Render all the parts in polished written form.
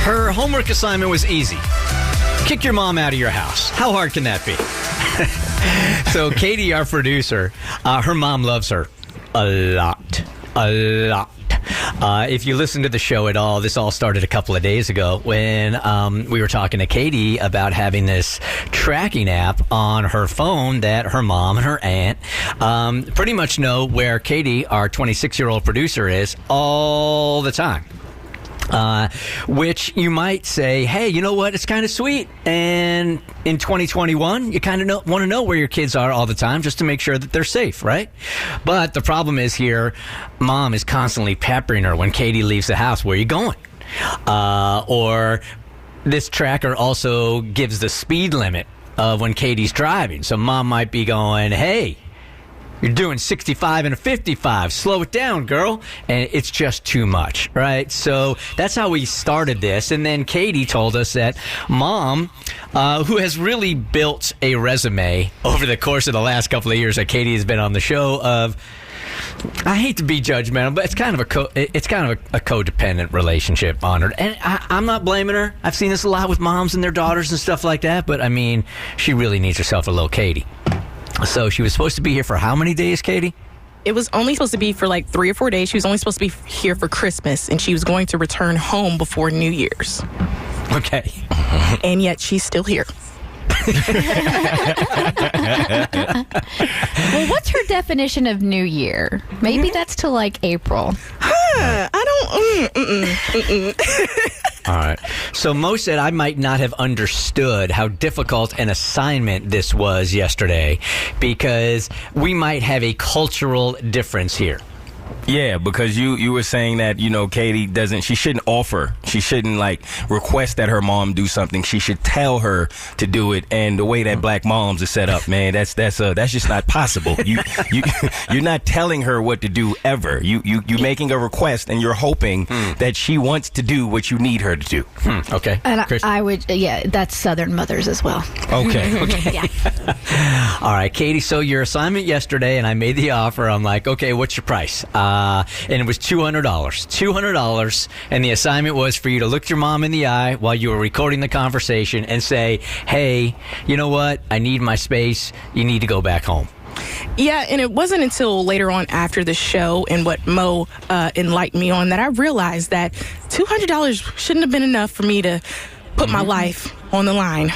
Her homework assignment was easy. Kick your mom out of your house. How hard can that be? So Keity, our producer, her mom loves her a lot. If you listen to the show at all, this all started a couple of days ago when we were talking to Keity about having this tracking app on her phone that her mom and her aunt pretty much know where Keity, our 26-year-old producer, is all the time. Which you might say, hey, you know what? It's kind of sweet. And in 2021, you kind of want to know where your kids are all the time just to make sure that they're safe, right? But the problem is here, mom is constantly peppering her when Keity leaves the house. Where are you going? Or this tracker also gives the speed limit of when Keity's driving. So mom might be going, hey, you're doing 65 and a 55. Slow it down, girl. And it's just too much, right? So that's how we started this. And then Keity told us that mom, who has really built a resume over the course of the last couple of years that Keity has been on the show of, I hate to be judgmental, but it's kind of a codependent relationship on her. And I'm not blaming her. I've seen this a lot with moms and their daughters and stuff like that. But, I mean, she really needs herself a little Keity. So she was supposed to be here for how many days, Keity? It was only supposed to be for like 3 or 4 days. She was only supposed to be here for Christmas, and she was going to return home before New Year's. Okay. And yet she's still here. Well, what's her definition of New Year? Maybe that's to like April. I don't. All right. So Mo said I might not have understood how difficult an assignment this was yesterday because we might have a cultural difference here. Yeah, because you were saying that, you know, Keity she shouldn't offer. She shouldn't, like, request that her mom do something. She should tell her to do it. And the way that black moms are set up, man, that's just not possible. You're not telling her what to do ever. You're making a request and you're hoping that she wants to do what you need her to do. Okay. And I would, that's Southern mothers as well. Okay. Yeah. All right, Keity, so your assignment yesterday, and I made the offer. I'm like, okay, what's your price? And it was $200. And the assignment was for you to look your mom in the eye while you were recording the conversation and say, hey, you know what? I need my space. You need to go back home. Yeah, and it wasn't until later on after the show and what Mo enlightened me on that I realized that $200 shouldn't have been enough for me to put my life on the line.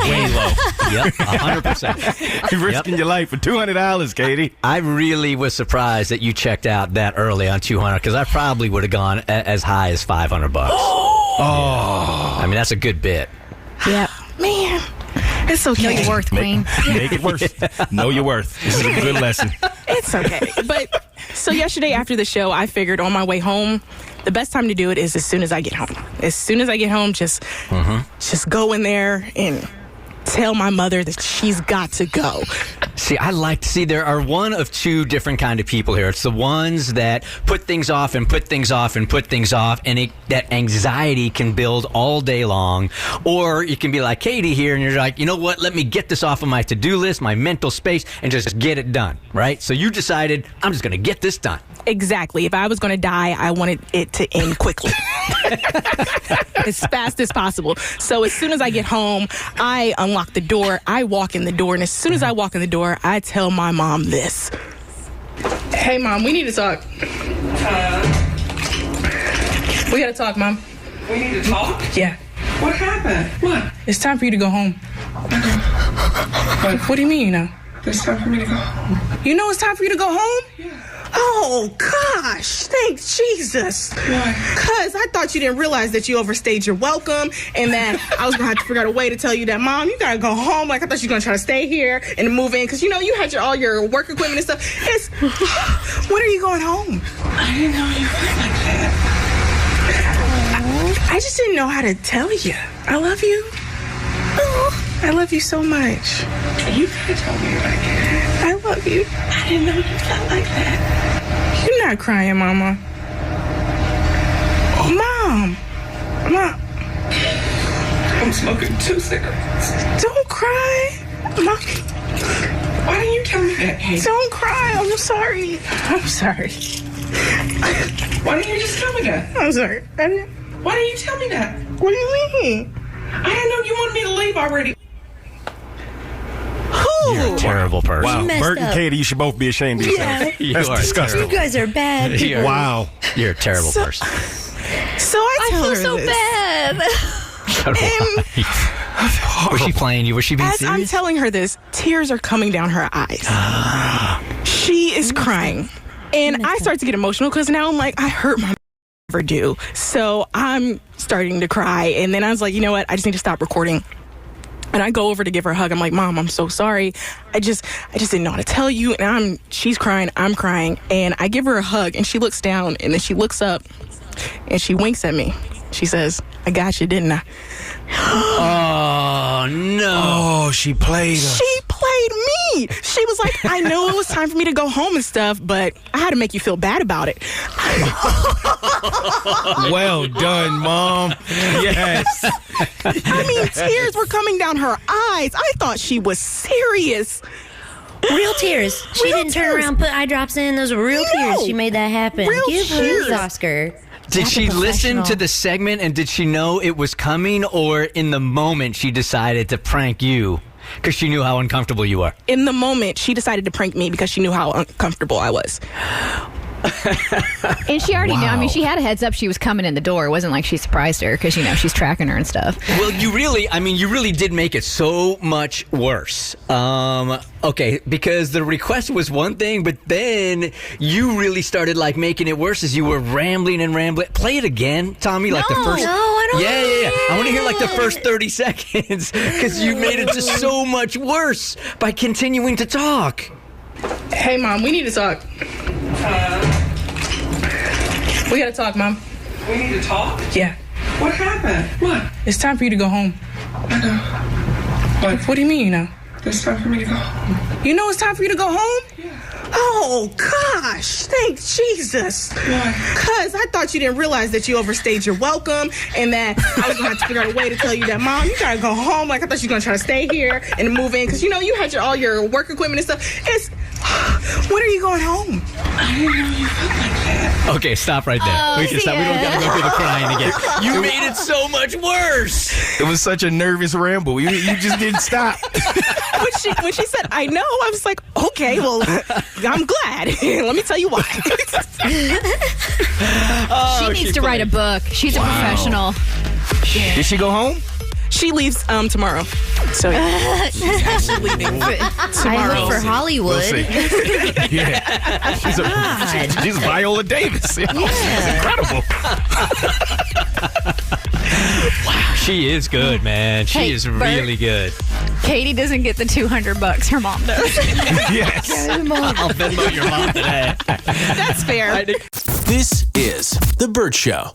Way low. Yep, 100%. You're risking your life for $200, Keity. I really was surprised that you checked out that early on $200 because I probably would have gone as high as $500. I mean, that's a good bit. Yeah, man. It's okay. Know your worth, queen. Make it worth. Know your worth. This is a good lesson. It's okay. But so yesterday after the show, I figured on my way home, the best time to do it is as soon as I get home. As soon as I get home, just go in there and tell my mother that she's got to go. See, there are one of two different kind of people here. It's the ones that put things off and put things off and put things off, and that anxiety can build all day long. Or you can be like Keity here, and you're like, you know what? Let me get this off of my to-do list, my mental space, and just get it done, right? So you decided, I'm just going to get this done. Exactly. If I was going to die, I wanted it to end quickly. As fast as possible. So as soon as I get home, I unlock the door, I walk in the door, and as soon as I walk in the door, I tell my mom this. Hey, Mom, we need to talk. We gotta talk, Mom. We need to talk? Yeah. What happened? What? It's time for you to go home. What do you mean, you know? It's time for me to go home. You know it's time for you to go home? Yeah. Oh, gosh. Thanks, Jesus. Why? Because I thought you didn't realize that you overstayed your welcome and that I was going to have to figure out a way to tell you that, Mom, you got to go home. Like, I thought you were going to try to stay here and move in because, you know, you had all your work equipment and stuff. When are you going home? I didn't know you felt like that. I just didn't know how to tell you. I love you. I love you so much. You could have told me like that. I love you. I didn't know you felt like that. You're not crying, Mama. Mom. I'm smoking 2 cigarettes. Don't cry. Mom. Why didn't you tell me that, Keity? Don't cry. I'm sorry. I'm sorry. Why didn't you just tell me that? I'm sorry. Why didn't you tell me that? What do you mean? I didn't know you wanted me to leave already. You're a terrible person. Wow, messed Bert and up. Katie, you should both be ashamed of yourself. You That's are disgusting. You guys are bad. You're- Wow. You're a terrible person. So I tell I her feel so this. bad. So do I. Was she playing you? Was she being As I'm serious? telling her this, tears are coming down her eyes. She is crying. And I start to get emotional because now I'm like, I hurt my ever do. So I'm starting to cry. And then I was like, you know what? I just need to stop recording. And I go over to give her a hug. I'm like, Mom, I'm so sorry. I just didn't know how to tell you. And she's crying, I'm crying. And I give her a hug and she looks down and then she looks up and she winks at me. She says, I got you, didn't I? Oh, no. Oh, she played us. She played me. She was like, I know it was time for me to go home and stuff, but I had to make you feel bad about it. Well done, Mom. Yes. I mean, tears were coming down her eyes. I thought she was serious. Real tears. She Real didn't turn tears. around, put eye drops in. Those were real No. tears. She made that happen. Real Give tears. her the Oscar. Did That's she a listen professional. to the segment and did she know it was coming, or in the moment she decided to prank you because she knew how uncomfortable you are? In the moment, she decided to prank me because she knew how uncomfortable I was. And she already knew. I Wow. mean, she had a heads up she was coming in the door. It wasn't like she surprised her because, she's tracking her and stuff. Well, you really did make it so much worse. Okay, because the request was one thing, but then you really started like making it worse as you were rambling and rambling. Play it again, Tommy, like the first. No, I don't Yeah. I want to hear like the hear first 30 seconds because you made it just so much worse by continuing to talk. Hey, Mom, we need to talk. We gotta talk, Mom. We need to talk? Yeah. What happened? What? It's time for you to go home. I know. What do you mean, you know? It's time for me to go home. You know it's time for you to go home? Oh, gosh. Thank Jesus. Why? Because I thought you didn't realize that you overstayed your welcome and that I was going to have to figure out a way to tell you that, Mom, you got to go home. Like, I thought you were going to try to stay here and move in because, you had all your work equipment and stuff. When are you going home? I didn't know you felt like that. Okay, stop right there. We can stop. We don't got to go through the crying again. You made it so much worse. It was such a nervous ramble. You just didn't stop. When she said, I know, I was like, okay, well, I'm glad. Let me tell you why. She needs to write a book. She's a professional. Did she go home? She leaves tomorrow. So she's actually leaving I tomorrow. hope for Hollywood. We'll see. Yeah. She's Viola Davis. She's incredible. She is good, man. She Hey, is Bert. really good. Katie doesn't get the $200. Her mom does. Yes. I'll Venmo your mom today. That's fair. This is The Bert Show.